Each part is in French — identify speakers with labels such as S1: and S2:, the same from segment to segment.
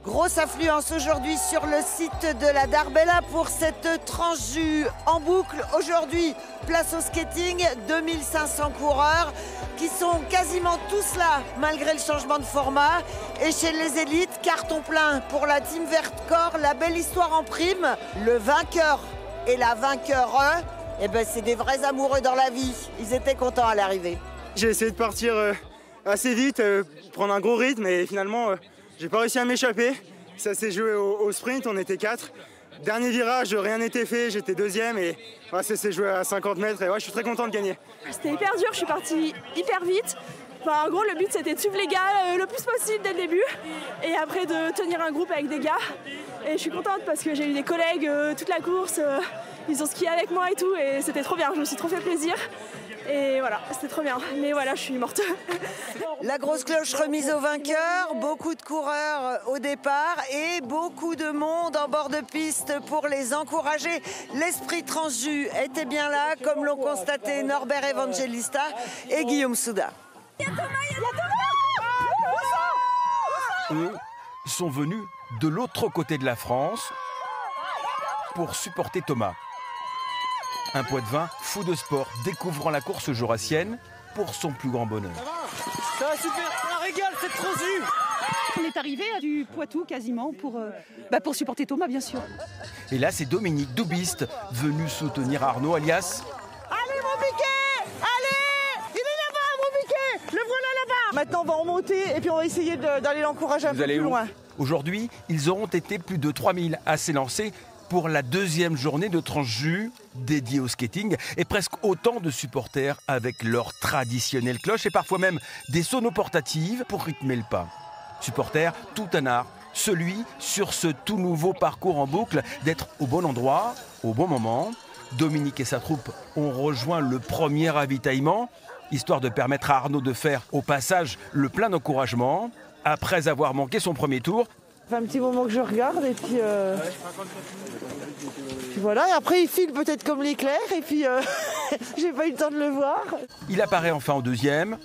S1: Grosse affluence aujourd'hui sur le site de la Darbella pour cette tranche jus en boucle. Aujourd'hui, place au skating, 2500 coureurs qui sont quasiment tous là malgré le changement de format. Et chez les élites, carton plein pour la team Vertcor, la belle histoire en prime. Le vainqueur et la vainqueur, eh ben, c'est des vrais amoureux dans la vie. Ils étaient contents à l'arrivée.
S2: J'ai essayé de partir assez vite, prendre un gros rythme et finalement j'ai pas réussi à m'échapper. Ça s'est joué au sprint, on était 4. Dernier virage, rien n'était fait, j'étais deuxième et ouais, ça s'est joué à 50 mètres et ouais, je suis très content de gagner.
S3: C'était hyper dur, je suis partie hyper vite. Enfin, en gros, le but c'était de suivre les gars le plus possible dès le début et après de tenir un groupe avec des gars. Et je suis contente parce que j'ai eu des collègues toute la course, ils ont skié avec moi et tout et c'était trop bien, je me suis trop fait plaisir. Et voilà, c'était trop bien. Mais voilà, je suis morte.
S1: La grosse cloche remise au vainqueur, beaucoup de coureurs au départ et beaucoup de monde en bord de piste pour les encourager. L'esprit transjus était bien là, comme l'ont constaté Norbert Evangelista et Guillaume Souda.
S4: Eux sont venus de l'autre côté de la France pour supporter Thomas. Un Poitevin fou de sport, découvrant la course jurassienne pour son plus grand bonheur.
S5: Ça va super, ça régale cette transjus.
S6: On est arrivé du Poitou quasiment pour supporter Thomas bien sûr.
S4: Et là c'est Dominique Doubiste venu soutenir Arnaud alias...
S5: Allez mon piquet, allez, il est là-bas mon piquet, le voilà là-bas. Maintenant on va remonter et puis on va essayer d'aller l'encourager un peu plus loin.
S4: Aujourd'hui, ils auront été plus de 3000 à s'élancer pour la deuxième journée de tranche jus dédiée au skating et presque autant de supporters avec leur traditionnelle cloche et parfois même des sonos portatives pour rythmer le pas. Supporters, tout un art, celui sur ce tout nouveau parcours en boucle d'être au bon endroit, au bon moment. Dominique et sa troupe ont rejoint le premier ravitaillement, histoire de permettre à Arnaud de faire au passage le plein d'encouragement. Après avoir manqué son premier tour,
S5: Ça fait un petit moment que je regarde et puis voilà, et après il file peut-être comme l'éclair et puis j'ai pas eu le temps de le voir.
S4: il apparaît enfin au deuxième.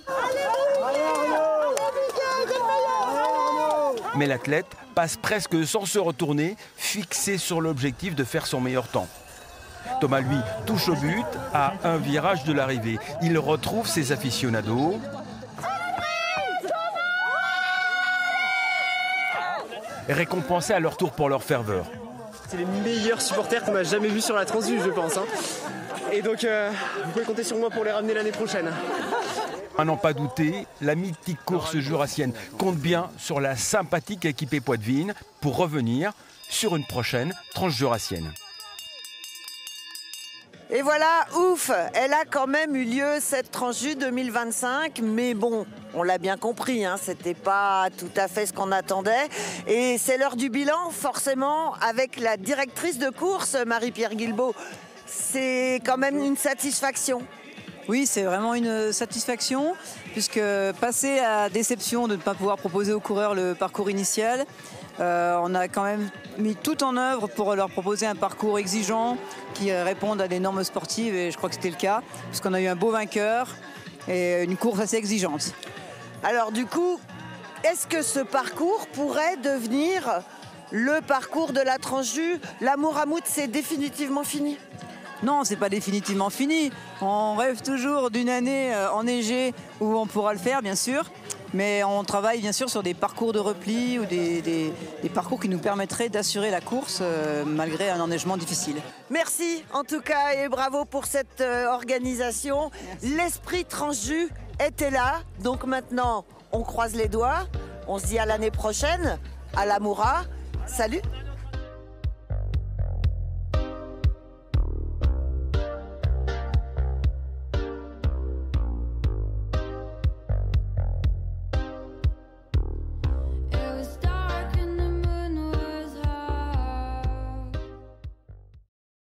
S4: Mais l'athlète passe presque sans se retourner, fixé sur l'objectif de faire son meilleur temps. Thomas, lui, touche au but à un virage de l'arrivée. Il retrouve ses aficionados. Récompensés à leur tour pour leur ferveur.
S7: C'est les meilleurs supporters qu'on a jamais vus sur la Transjus, je pense. Et donc, vous pouvez compter sur moi pour les ramener l'année prochaine.
S4: À n'en pas douter, la mythique course jurassienne compte bien sur la sympathique équipée poitevine pour revenir sur une prochaine tranche jurassienne.
S1: Et voilà, ouf, elle a quand même eu lieu cette tranche jus 2025, mais bon, on l'a bien compris, hein, c'était pas tout à fait ce qu'on attendait. Et c'est l'heure du bilan, forcément, avec la directrice de course, Marie-Pierre Guilbault. C'est quand même une satisfaction.
S8: Oui, c'est vraiment une satisfaction, puisque passer à la déception de ne pas pouvoir proposer aux coureurs le parcours initial, on a quand même mis tout en œuvre pour leur proposer un parcours exigeant qui réponde à des normes sportives et je crois que c'était le cas, puisqu'on a eu un beau vainqueur et une course assez exigeante.
S1: Alors du coup, est-ce que ce parcours pourrait devenir le parcours de la tranche jus? La Mouramout, c'est définitivement fini?
S8: Non, c'est pas définitivement fini. On rêve toujours d'une année enneigée où on pourra le faire, bien sûr. Mais on travaille bien sûr sur des parcours de repli ou des parcours qui nous permettraient d'assurer la course malgré un enneigement difficile.
S1: Merci en tout cas et bravo pour cette organisation. L'esprit transjus était là, donc maintenant on croise les doigts, on se dit à l'année prochaine, à la Moura. Salut!